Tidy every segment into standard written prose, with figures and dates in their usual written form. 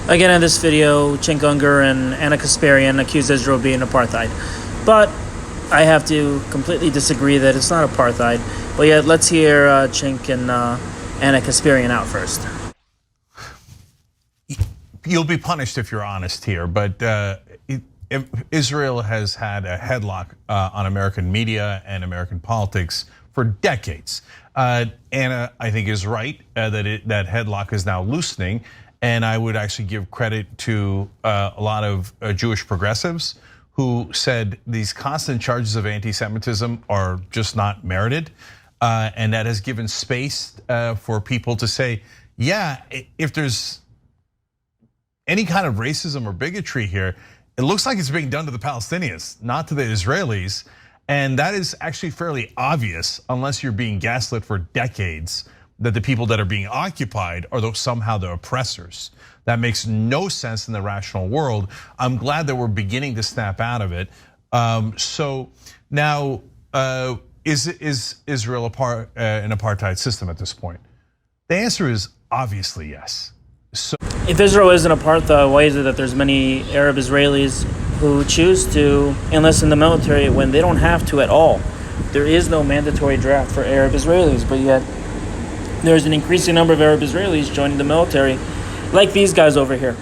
Again, in this video, Cenk Uygur and Anna Kasparian accuse Israel of being apartheid. But I have to completely disagree that it's not apartheid. But yet, let's hear Cenk and Anna Kasparian out first. You'll be punished if you're honest here, but Israel has had a headlock on American media and American politics for decades. Anna, I think, is right that headlock is now loosening. And I would actually give credit to a lot of Jewish progressives who said these constant charges of anti-Semitism are just not merited. And that has given space for people to say, yeah, if there's any kind of racism or bigotry here, it looks like it's being done to the Palestinians, not to the Israelis. And that is actually fairly obvious unless you're being gaslit for decades that the people that are being occupied are somehow the oppressors. That makes no sense in the rational world. I'm glad that we're beginning to snap out of it. So now, is Israel an apartheid system at this point? The answer is obviously yes. So if Israel is an apartheid, why is it that there's many Arab Israelis who choose to enlist in the military when they don't have to at all? There is no mandatory draft for Arab Israelis, but yet there's an increasing number of Arab Israelis joining the military, like these guys over here.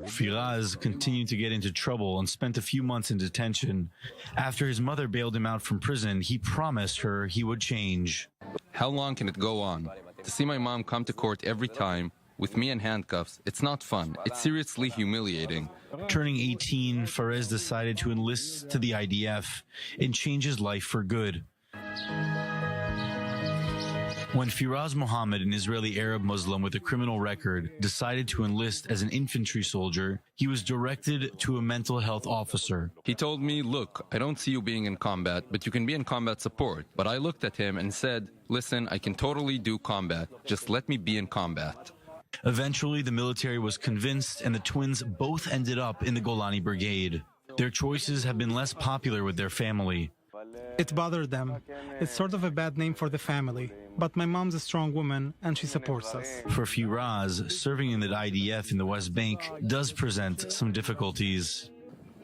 Firaz continued to get into trouble and spent a few months in detention. After his mother bailed him out from prison, he promised her he would change. How long can it go on? To see my mom come to court every time, with me in handcuffs, it's not fun. It's seriously humiliating. Turning 18, Fares decided to enlist to the IDF and change his life for good. When Firaz Mohammed, an Israeli Arab Muslim with a criminal record, decided to enlist as an infantry soldier, he was directed to a mental health officer. He told me, look, I don't see you being in combat, but you can be in combat support. But I looked at him and said, listen, I can totally do combat. Just let me be in combat. Eventually, the military was convinced, and the twins both ended up in the Golani Brigade. Their choices have been less popular with their family. It bothered them. It's sort of a bad name for the family. But my mom's a strong woman, and she supports us. For Firaz, serving in the IDF in the West Bank does present some difficulties.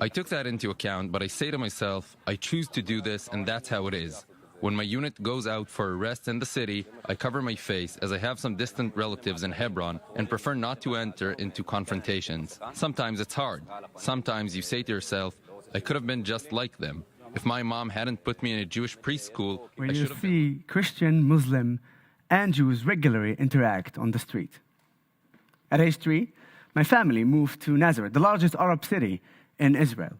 I took that into account, but I say to myself, I choose to do this, and that's how it is. When my unit goes out for a rest in the city, I cover my face as I have some distant relatives in Hebron and prefer not to enter into confrontations. Sometimes it's hard. Sometimes you say to yourself, I could have been just like them. If my mom hadn't put me in a Jewish preschool, where you see Christian, Muslim, and Jews regularly interact on the street. At age 3, my family moved to Nazareth, the largest Arab city in Israel.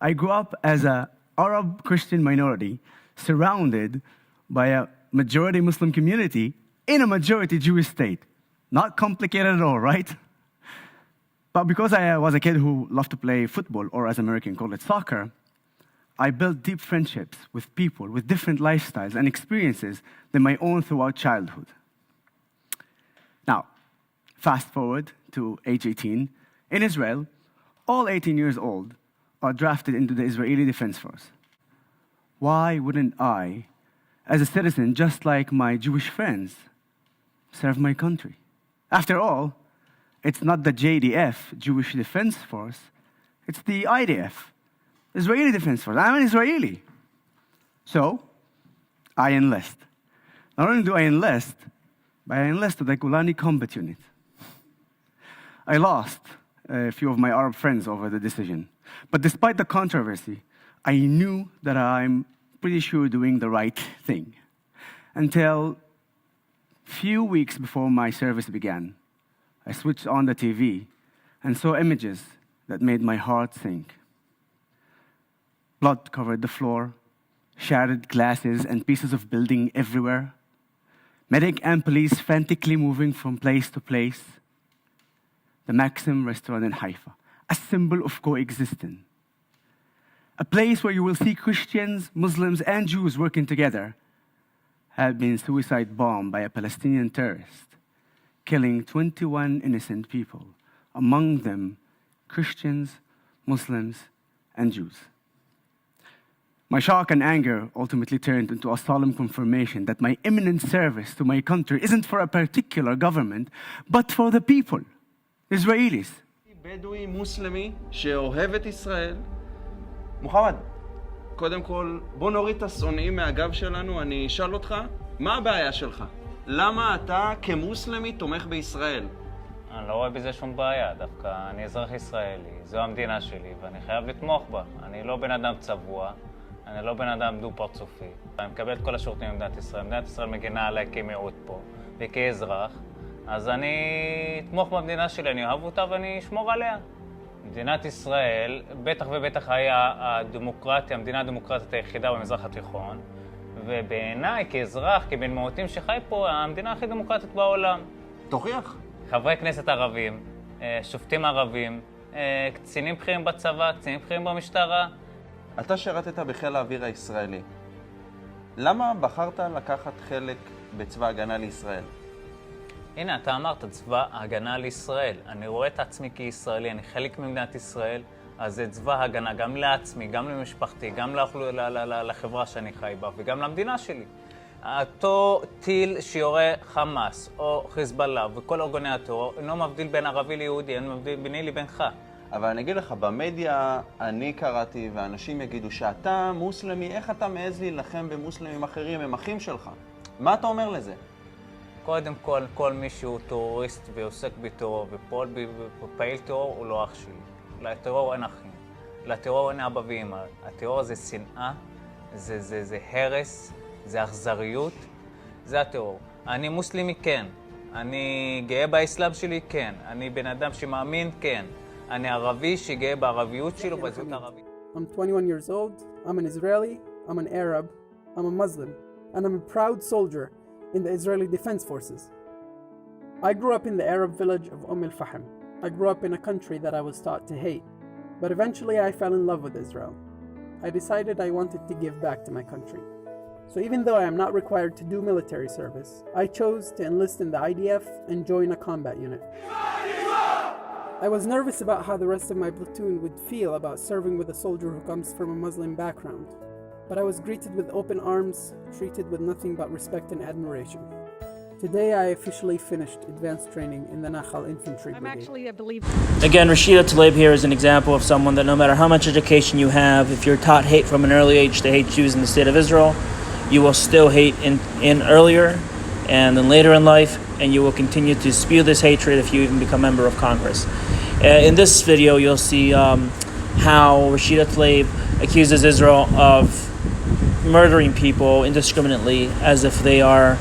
I grew up as an Arab Christian minority, surrounded by a majority Muslim community in a majority Jewish state. Not complicated at all, right? But because I was a kid who loved to play football, or as Americans call it, soccer, I built deep friendships with people with different lifestyles and experiences than my own throughout childhood. Now, fast forward to age 18. In Israel, all 18 years old are drafted into the Israeli Defense Force. Why wouldn't I, as a citizen just like my Jewish friends, serve my country? After all, it's not the JDF, Jewish Defense Force, it's the IDF, Israeli Defense Force. I'm an Israeli. So, I enlist. Not only do I enlist, but I enlist to the Golani Combat Unit. I lost a few of my Arab friends over the decision. But despite the controversy, I knew that I'm pretty sure doing the right thing. Until few weeks before my service began, I switched on the TV and saw images that made my heart sink. Blood covered the floor, shattered glasses and pieces of building everywhere. Medic and police frantically moving from place to place. The Maxim restaurant in Haifa, a symbol of coexistence. A place where you will see Christians, Muslims, and Jews working together, had been suicide bombed by a Palestinian terrorist, killing 21 innocent people, among them Christians, Muslims, and Jews. My shock and anger ultimately turned into a solemn confirmation that my imminent service to my country isn't for a particular government, but for the people. Israelis. בדואי מוסלמי שאוהב את ישראל. מוחמד, קודם כל, בוא נוריד את השונאים מהגב שלנו. אני אשאל אותך, מה הבעיה שלך? למה אתה כמוסלמי תומך בישראל? אני לא רואה בזה שום בעיה, דווקא אני אזרח ישראלי, זו המדינה שלי ואני חייב לתמוך בה. אני לא בן אדם צבוע, אני לא בן אדם דו-פרצופי. אני מקבל את כל השירותים במדינת ישראל. מדינת ישראל מגינה עליי כמיעוט פה וכאזרח, אז אני אתמוך במדינה שלי, אני אוהב אותה ואני אשמור עליה. מדינת ישראל, בטח ובטח היה הדמוקרטיה, המדינה הדמוקרטית היחידה במזרח התיכון, ובעיניי כאזרח, כבן מיעוטים שחי פה, המדינה הכי דמוקרטית בעולם. תוכיח. חברי כנסת ערבים, שופטים ערבים, קצינים בכירים בצבא, קצינים בכירים במשטרה. אתה שירתת בחיל האוויר הישראלי. למה בחרת לקחת חלק בצבא ההגנה לישראל? הנה, אתה אמרת, צבא ההגנה לישראל. אני רואה את עצמי כישראלי, אני חלק ממדינת ישראל, אז זה צבא ההגנה גם לעצמי, גם למשפחתי, גם לחברה שאני חי בה וגם למדינה שלי. אותו טיל שיורה חמאס או חיזבאללה וכל ארגוני הטרור אינו מבדיל בין ערבי ליהודי, אין מבדיל ביני לבינך. אבל אני אגיד לך, במדיה אני קראתי ואנשים יגידו שאתה מוסלמי, איך אתה מעז להילחם במוסלמים אחרים, הם אחים שלך? מה אתה אומר לזה? קודם כל מי שהוא טרוריסט ועוסק בטרור ופעיל טרור הוא לא אח שלי. לטרור אין אחים, לטרור אין אבא ואמא. הטרור זה שנאה, זה הרס, זה אכזריות, זה הטרור. אני מוסלמי, כן. אני גאה באסלאם שלי, כן. אני בן אדם שמאמין, כן. אני ערבי שגאה בערביות שלו בזהות הערבית. I'm 21 years old, I'm an Israeli, I'm an Arab, I'm a Muslim, and I'm a proud soldier in the Israeli Defense Forces. I grew up in the Arab village of al-Fahm. I grew up in a country that I was taught to hate, but eventually I fell in love with Israel. I decided I wanted to give back to my country. So even though I am not required to do military service, I chose to enlist in the IDF and join a combat unit. I was nervous about how the rest of my platoon would feel about serving with a soldier who comes from a Muslim background, but I was greeted with open arms, treated with nothing but respect and admiration. Today I officially finished advanced training in the Nahal Infantry Brigade. Again, Rashida Tlaib here is an example of someone that no matter how much education you have, if you're taught hate from an early age to hate Jews in the state of Israel, you will still hate in earlier and then later in life, and you will continue to spew this hatred if you even become a member of Congress. In this video, you'll see how Rashida Tlaib accuses Israel of murdering people indiscriminately as if they are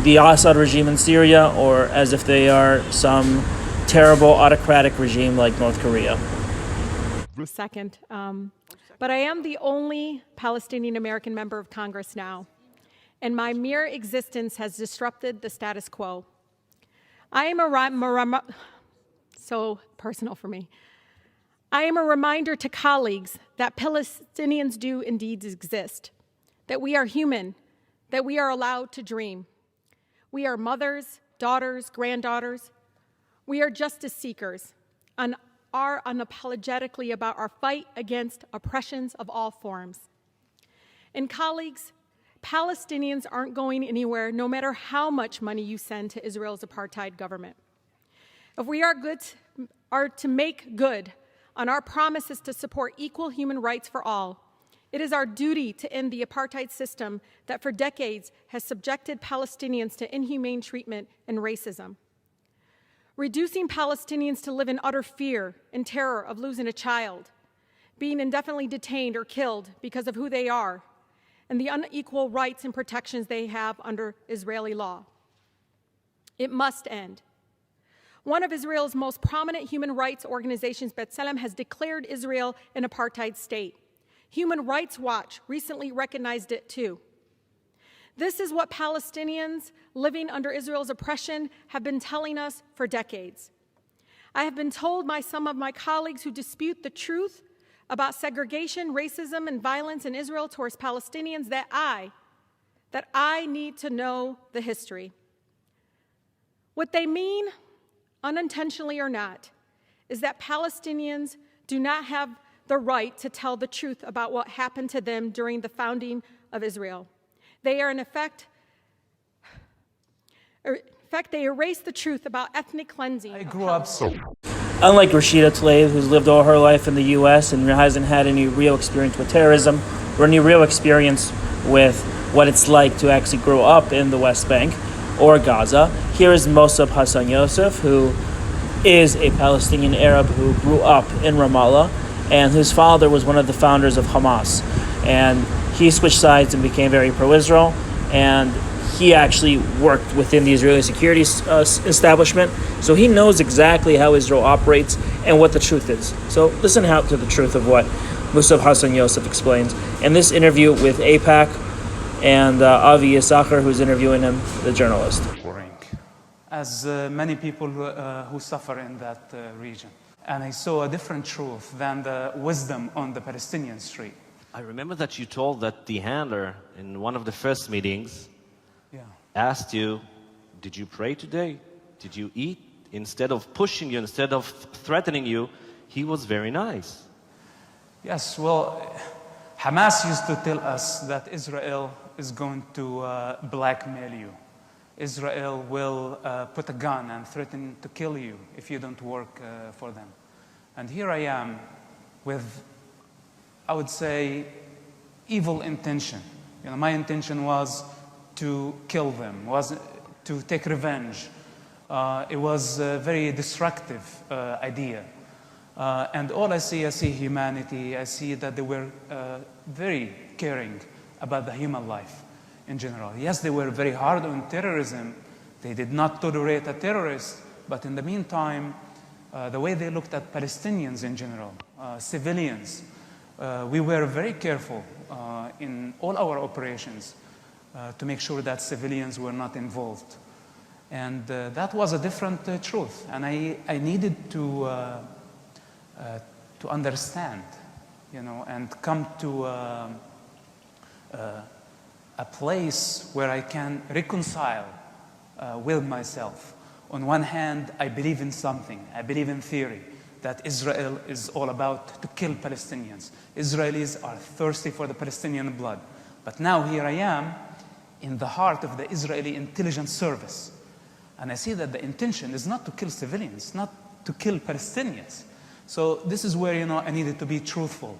the Assad regime in Syria or as if they are some terrible autocratic regime like North Korea. Second, but I am the only Palestinian American member of Congress now, and my mere existence has disrupted the status quo. I am so personal for me. I am a reminder to colleagues that Palestinians do indeed exist, that we are human, that we are allowed to dream. We are mothers, daughters, granddaughters. We are justice seekers and are unapologetically about our fight against oppressions of all forms. And colleagues, Palestinians aren't going anywhere no matter how much money you send to Israel's apartheid government. If we are to make good on our promises to support equal human rights for all, it is our duty to end the apartheid system that for decades has subjected Palestinians to inhumane treatment and racism. Reducing Palestinians to live in utter fear and terror of losing a child, being indefinitely detained or killed because of who they are, and the unequal rights and protections they have under Israeli law. It must end. One of Israel's most prominent human rights organizations, B'Tselem, has declared Israel an apartheid state. Human Rights Watch recently recognized it too. This is what Palestinians living under Israel's oppression have been telling us for decades. I have been told by some of my colleagues who dispute the truth about segregation, racism, and violence in Israel towards Palestinians that I need to know the history. What they mean, unintentionally or not, is that Palestinians do not have the right to tell the truth about what happened to them during the founding of Israel. They are, in effect, fact, they erase the truth about ethnic cleansing. I grew up Unlike Rashida Tlaib, who's lived all her life in the U.S. and hasn't had any real experience with terrorism or any real experience with what it's like to actually grow up in the West Bank or Gaza, here is Mossab Hassan Youssef, who is a Palestinian Arab who grew up in Ramallah and whose father was one of the founders of Hamas. And he switched sides and became very pro-Israel, and he actually worked within the Israeli security establishment, so he knows exactly how Israel operates and what the truth is. So listen out to the truth of what Mossab Hassan Youssef explains in this interview with AIPAC and Avi Yisachar, who's interviewing him, the journalist. As many people who suffer in that region. And I saw a different truth than the wisdom on the Palestinian street. I remember that you told that the handler in one of the first meetings asked you, did you pray today? Did you eat? Instead of pushing you, instead of threatening you, he was very nice. Yes, well, Hamas used to tell us that Israel is going to blackmail you. Israel will put a gun and threaten to kill you if you don't work for them. And here I am with, I would say, evil intention. You know, my intention was to kill them, was to take revenge. It was a very destructive idea. And all I see humanity. I see that they were very caring about the human life in general. Yes, they were very hard on terrorism. They did not tolerate a terrorist, but in the meantime, the way they looked at Palestinians in general, civilians, we were very careful in all our operations to make sure that civilians were not involved. And that was a different truth. And I needed to understand, you know, and come to a place where I can reconcile with myself. On one hand, I believe in something. I believe in theory that Israel is all about to kill Palestinians. Israelis are thirsty for the Palestinian blood. But now here I am in the heart of the Israeli intelligence service. And I see that the intention is not to kill civilians, not to kill Palestinians. So this is where, you know, I needed to be truthful.